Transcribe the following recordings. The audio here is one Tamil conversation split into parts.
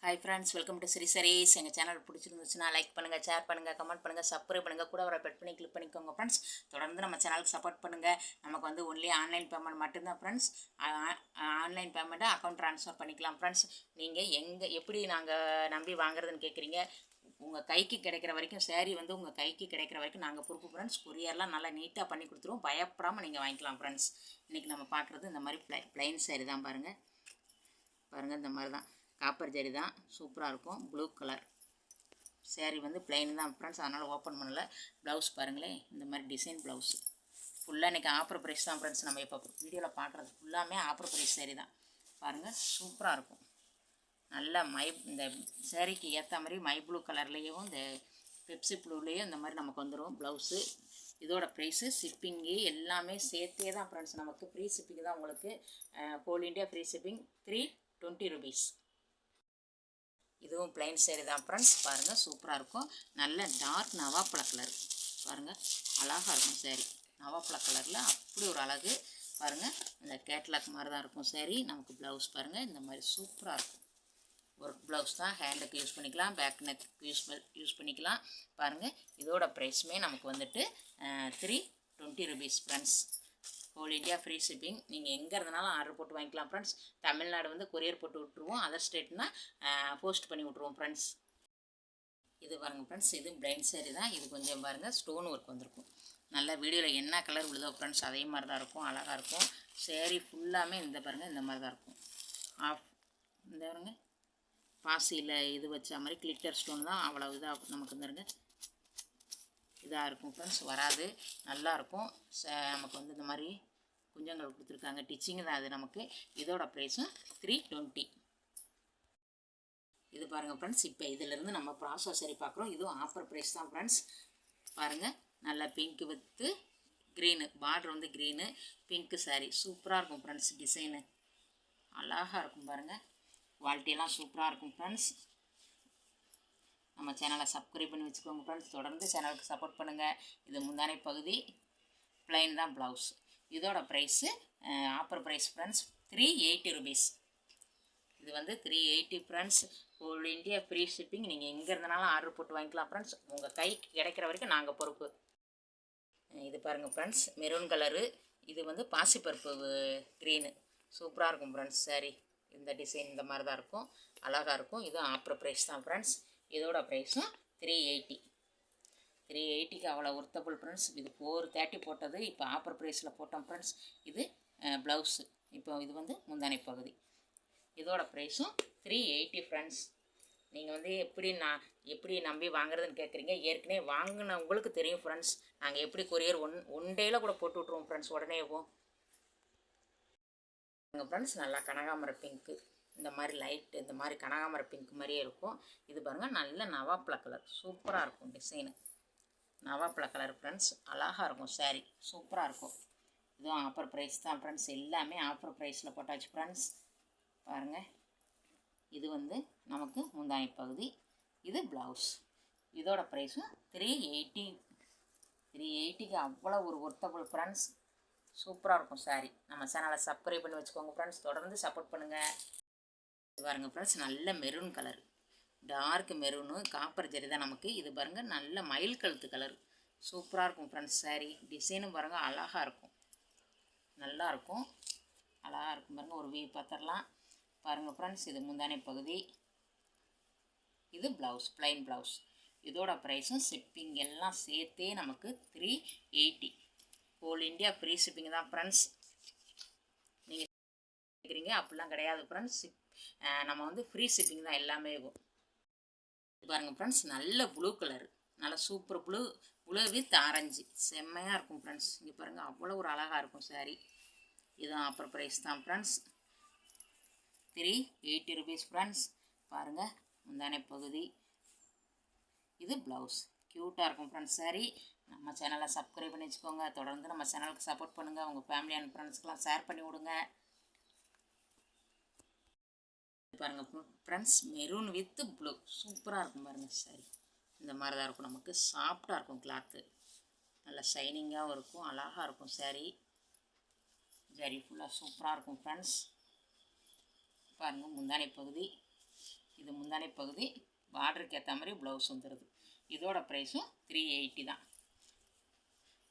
Hi friends, welcome to sarees. எங்கள் சேனல் பிடிச்சிருந்துச்சுன்னா லைக் பண்ணுங்கள், ஷேர் பண்ணுங்கள், கமெண்ட் பண்ணுங்கள், சப்ஸ்கிரைப் பண்ணுங்கள், கூட ஒரு பெட் பண்ணி கிளிக் பண்ணிக்கோங்க ஃப்ரெண்ட்ஸ். தொடர்ந்து நம்ம சேனலுக்கு சப்போர்ட் பண்ணுங்கள். நமக்கு வந்து ஒன்லி ஆன்லைன் பேமெண்ட் மட்டும்தான் ஃப்ரெண்ட்ஸ். ஆன்லைன் பேமெண்ட்டை அக்கௌண்ட் ட்ரான்ஸ்ஃபர் பண்ணிக்கலாம் ஃப்ரெண்ட்ஸ். நீங்கள் எப்படி நாங்கள் நம்பி வாங்குறதுன்னு கேட்குறீங்க. உங்கள் கைக்கு கிடைக்கிற வரைக்கும் சேரீ வந்து உங்கள் கைக்கு கிடைக்கிற வரைக்கும் நாங்கள் பொறுப்பு ஃப்ரெண்ட்ஸ். கொரியர்லாம் நல்லா நீட்டாக பண்ணி கொடுத்துருவோம். பயப்படாமல் நீங்கள் வாங்கிக்கலாம் ஃப்ரெண்ட்ஸ். இன்றைக்கி நம்ம பார்க்குறது இந்த மாதிரி ப்ளைன் சேரீ தான். பாருங்கள் இந்த மாதிரி தான் காப்பர் ஜரி தான், சூப்பராக இருக்கும். ப்ளூ கலர் சேரீ வந்து பிளைன் தான் ஃப்ரெண்ட்ஸ், அதனால் ஓப்பன் பண்ணலை. ப்ளவுஸ் பாருங்களேன், இந்த மாதிரி டிசைன் ப்ளவுஸ். ஃபுல்லாக இன்றைக்கி ஆஃபர் ப்ரைஸ் தான் ஃப்ரெண்ட்ஸ். நம்ம இப்போ வீடியோவில் பார்க்குறது ஃபுல்லாமே ஆஃபர் ப்ரைஸ் சேரீ தான். பாருங்கள் சூப்பராக இருக்கும். நல்லா இந்த சேரீக்கு ஏற்ற மாதிரி மை ப்ளூ கலர்லேயும் இந்த பெப்சி ப்ளூலேயும் இந்த மாதிரி நமக்கு வந்துடும் ப்ளவுஸு. இதோட ப்ரைஸு ஷிப்பிங்கு எல்லாமே சேர்த்தே தான் ஃப்ரெண்ட்ஸ். நமக்கு ஃப்ரீ ஷிப்பிங் தான் உங்களுக்கு. Whole India free shipping 320 rupees. இதுவும் பிளைன் சேரீ தான் ஃப்ரெண்ட்ஸ். பாருங்கள் சூப்பராக இருக்கும். நல்ல டார்க் நவாப்பழ கலர். பாருங்கள் அழகாக இருக்கும் சேரீ. நவாப்பழ கலரில் அப்படி ஒரு அழகு. பாருங்கள் இந்த கேட்லாக் மாதிரி தான் இருக்கும் சேரீ. நமக்கு ப்ளவுஸ் பாருங்கள் இந்த மாதிரி சூப்பராக இருக்கும். ஒர்க் ப்ளவுஸ் தான், ஹேண்டுக்கு யூஸ் பண்ணிக்கலாம், பேக் நெக்கு யூஸ் பண்ணிக்கலாம். பாருங்கள் இதோட ப்ரைஸுமே நமக்கு வந்துட்டு 320 rupees friends. Whole India free shipping. நீங்கள் எங்கே இருந்தனாலும் ஆர்டர் போட்டு வாங்கிக்கலாம் ஃப்ரெண்ட்ஸ். தமிழ்நாடு வந்து கொரியர் போட்டு விட்ருவோம், அதர் ஸ்டேட்னா போஸ்ட் பண்ணி விட்ருவோம் ஃப்ரெண்ட்ஸ். இது பாருங்கள் ஃப்ரெண்ட்ஸ், இது பிளைண்ட் சேரீ தான். இது கொஞ்சம் பாருங்கள் ஸ்டோன் ஒர்க் வந்திருக்கும். நல்லா வீடியோவில் என்ன கலர் விழுதோ ஃப்ரெண்ட்ஸ் அதே மாதிரி தான் இருக்கும். அழகாக இருக்கும் சேரீ ஃபுல்லாமே. இந்த பாருங்கள் இந்த மாதிரி தான் இருக்கும். இந்த பாருங்க பாசியில் இது வச்ச மாதிரி கிளிட்டர் ஸ்டோன் தான். அவ்வளோ இதாக நமக்கு வந்துருங்க இதாக இருக்கும் ஃப்ரெண்ட்ஸ். வராது, நல்லாயிருக்கும். நமக்கு வந்து இந்த மாதிரி குஞ்சங்கள் கொடுத்துருக்காங்க. டிச்சிங் தான் அது நமக்கு. இதோட ப்ரைஸும் 320. இது பாருங்கள் ஃப்ரெண்ட்ஸ், இப்போ இதிலேருந்து நம்ம ப்ராசோ சரி பார்க்குறோம். இதுவும் ஆஃபர் ப்ரைஸ் தான் ஃப்ரெண்ட்ஸ். பாருங்கள் நல்லா பிங்க்கு வித்து க்ரீனு, பார்டர் வந்து க்ரீனு பிங்க்கு சாரீ. சூப்பராக இருக்கும் ஃப்ரெண்ட்ஸ். டிசைனு அழகாக இருக்கும் பாருங்கள். குவாலிட்டியெல்லாம் சூப்பராக இருக்கும் ஃப்ரெண்ட்ஸ். நம்ம சேனலை சப்ஸ்கிரைப் பண்ணி வச்சுக்கோங்க ஃப்ரெண்ட்ஸ். தொடர்ந்து சேனலுக்கு சப்போர்ட் பண்ணுங்கள். இது முந்தானை பகுதி, ப்ளைன் தான் ப்ளவுஸ். இதோட price offer price friends 380 rupees. இது வந்து 380 friends. Whole India free shipping. நீங்கள் எங்கே இருந்தனாலும் ஆர்டர் போட்டு வாங்கிக்கலாம் ஃப்ரெண்ட்ஸ். உங்கள் கைக்கு கிடைக்கிற வரைக்கும் நாங்கள் பொறுப்பு. இது பாருங்கள் ஃப்ரெண்ட்ஸ், மெரூன் கலரு. இது வந்து பாசிப்பருப்பு க்ரீனு. சூப்பராக இருக்கும் ஃப்ரெண்ட்ஸ் சாரீ. இந்த டிசைன் இந்த மாதிரி தான் இருக்கும், அழகாக இருக்கும். இதுவும் ஆஃபர் ப்ரைஸ் தான் ஃப்ரெண்ட்ஸ். இதோட ப்ரைஸும் 380க்கு அவ்வளோ ஒர்த்தபுள் ஃப்ரெண்ட்ஸ். இது 430 போட்டது, இப்போ ஆஃபர் ப்ரைஸில் போட்டோம் ஃப்ரெண்ட்ஸ். இது ப்ளவுஸு. இப்போ இது வந்து முந்தானை பகுதி. இதோட ப்ரைஸும் 380 ஃப்ரெண்ட்ஸ். நீங்கள் வந்து எப்படி நம்பி வாங்குறதுன்னு கேட்குறீங்க. ஏற்கனவே வாங்கினவங்களுக்கு தெரியும் ஃப்ரெண்ட்ஸ். நாங்கள் எப்படி கொரியர் ஒன் டேயில் கூட போட்டு விட்ருவோம் ஃப்ரெண்ட்ஸ். உடனேவும் ஃப்ரெண்ட்ஸ் நல்லா கனகாமர பிங்க்கு, இந்த மாதிரி லைட்டு இந்த மாதிரி கனகாமர பிங்க் மாதிரியே இருக்கும். இது பாருங்கள் நல்ல நவாப்பழ கலர். சூப்பராக இருக்கும் டிசைனு. நவாப்பழ colour friends. அழகாக இருக்கும் சாரீ. சூப்பராக இருக்கும். இதுவும் ஆஃபர் ப்ரைஸ் தான் ஃப்ரெண்ட்ஸ். எல்லாமே ஆஃபர் ப்ரைஸில் போட்டாச்சு ஃப்ரெண்ட்ஸ். பாருங்கள் இது வந்து நமக்கு முந்தானை பகுதி. இது ப்ளவுஸ். இதோட ப்ரைஸும் 380க்கு அவ்வளோ ஒரு ஒர்த்தபுள் ஃப்ரெண்ட்ஸ். சூப்பராக இருக்கும் சாரீ. நம்ம சேனலை சப்ஸ்கிரைப் பண்ணி வச்சுக்கோங்க ஃப்ரெண்ட்ஸ். தொடர்ந்து சப்போர்ட் பண்ணுங்கள். பாருங்கள் ஃப்ரெண்ட்ஸ், நல்ல maroon colour, dark maroon, copper zari தான் நமக்கு. இது பாருங்கள் நல்ல மயில் கழுத்து கலர். சூப்பராக இருக்கும் ஃப்ரெண்ட்ஸ் சாரீ. டிசைனும் பாருங்கள் அழகாக இருக்கும், நல்லாயிருக்கும், அழகாக இருக்கும் பாருங்கள். ஒரு பார்த்துடலாம் பாருங்கள் ஃப்ரெண்ட்ஸ். இது முந்தானை பகுதி. இது ப்ளவுஸ், ப்ளைன் ப்ளவுஸ். இதோட ப்ரைஸும் ஷிப்பிங் எல்லாம் சேர்த்தே நமக்கு 380. ஹோல் இண்டியா ஃப்ரீ ஷிப்பிங் தான் ஃப்ரெண்ட்ஸ். நீங்கள் கேட்குறீங்க, அப்படிலாம் கிடையாது ஃப்ரெண்ட்ஸ். நம்ம வந்து ஃப்ரீ ஷிப்பிங் தான் எல்லாமே. பாருங்கள் ஃப்ரெண்ட்ஸ், நல்ல ப்ளூ கலரு, நல்ல சூப்பர் ப்ளூ வித் ஆரஞ்சு. செம்மையாக இருக்கும் ஃப்ரெண்ட்ஸ். இங்கே பாருங்கள் அவ்வளோ ஒரு அழகாக இருக்கும் சாரீ. இதுவும் ஆஃபர் ப்ரைஸ் தான் ஃப்ரெண்ட்ஸ். 380 rupees friends. பாருங்கள் முந்தானை பகுதி. இது ப்ளவுஸ். க்யூட்டாக இருக்கும் ஃப்ரெண்ட்ஸ் சாரீ. நம்ம சேனலை சப்ஸ்கிரைப் பண்ணி வச்சுக்கோங்க. தொடர்ந்து நம்ம சேனலுக்கு சப்போர்ட் பண்ணுங்கள். உங்கள் ஃபேமிலி அண்ட் ஃப்ரெண்ட்ஸ்க்கெலாம் ஷேர் பண்ணி விடுங்க. பாருங்கள் ஃப்ரெண்ட்ஸ், மெரூன் வித் ப்ளூ. சூப்பராக இருக்கும் பாருங்கள் சாரி. இந்த மாதிரி தான் இருக்கும். நமக்கு சாஃப்டாக இருக்கும் கிளாத்து. நல்லா ஷைனிங்காகவும் இருக்கும், அழகாக இருக்கும் சாரீ. ஜரி ஃபுல்லாக சூப்பராக இருக்கும் ஃப்ரெண்ட்ஸ். பாருங்கள் முந்தானை பகுதி. இது முந்தானை பகுதி, பார்டருக்கு ஏற்ற மாதிரி ப்ளவுஸ் வந்துடுது. இதோட ப்ரைஸும் 380 தான்.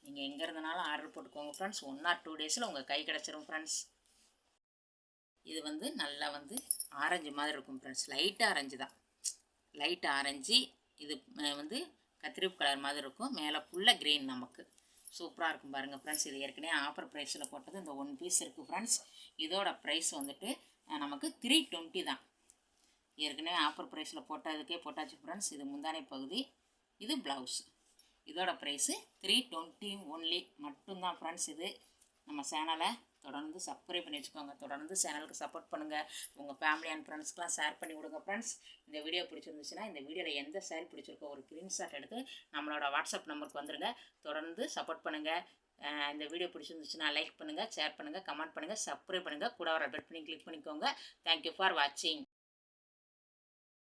நீங்கள் எங்கே இருந்தனாலும் ஆர்டர் போட்டுக்கோங்க ஃப்ரெண்ட்ஸ். 1 or 2 டேஸில் உங்கள் கை கிடச்சிரும் ஃப்ரெண்ட்ஸ். இது வந்து நல்லா வந்து ஆரஞ்சு மாதிரி இருக்கும் ஃப்ரெண்ட்ஸ். லைட் ஆரஞ்சு தான், லைட் ஆரஞ்சு. இது வந்து கத்திரிப்பு கலர் மாதிரி இருக்கும். மேலே ஃபுல்லாக க்ரீன். நமக்கு சூப்பராக இருக்கும் பாருங்கள் ஃப்ரெண்ட்ஸ். இது ஏற்கனவே ஆஃபர் ப்ரைஸில் போட்டது. இந்த 1 பீஸ் இருக்குது ஃப்ரெண்ட்ஸ். இதோட ப்ரைஸ் வந்துட்டு நமக்கு 320 தான். ஏற்கனவே ஆஃபர் ப்ரைஸில் போட்டதுக்கே போட்டாச்சு ஃப்ரெண்ட்ஸ். இது முந்தானை பகுதி, இது ப்ளவுஸ். இதோட ப்ரைஸு 320 ஒன்லி மட்டும்தான் ஃப்ரெண்ட்ஸ். இது நம்ம சேனலை தொடர்ந்து சப்ஸ்கிரைப் பண்ணி வச்சுக்கோங்க. தொடர்ந்து சேனலுக்கு சப்போர்ட் பண்ணுங்கள். உங்கள் ஃபேமிலி அண்ட் ஃப்ரெண்ட்ஸ்க்கெலாம் ஷேர் பண்ணி விடுங்க ஃப்ரெண்ட்ஸ். இந்த வீடியோ பிடிச்சிருந்துச்சுன்னா இந்த வீடியோவில் எந்த சாரி பிடிச்சிருக்கோ ஒரு ஸ்க்ரீன்ஷாட் எடுத்து நம்மளோட வாட்ஸ்அப் நம்பருக்கு வந்துடுங்க. தொடர்ந்து சப்போர்ட் பண்ணுங்கள். இந்த வீடியோ பிடிச்சிருந்துச்சுன்னா லைக் பண்ணுங்கள், ஷேர் பண்ணுங்கள், கமெண்ட் பண்ணுங்கள், சப்ஸ்கிரைப் பண்ணுங்கள். கூட வர பெல் பண்ணி கிளிக் பண்ணிக்கோங்க. தேங்க்யூ ஃபார் வாட்சிங்.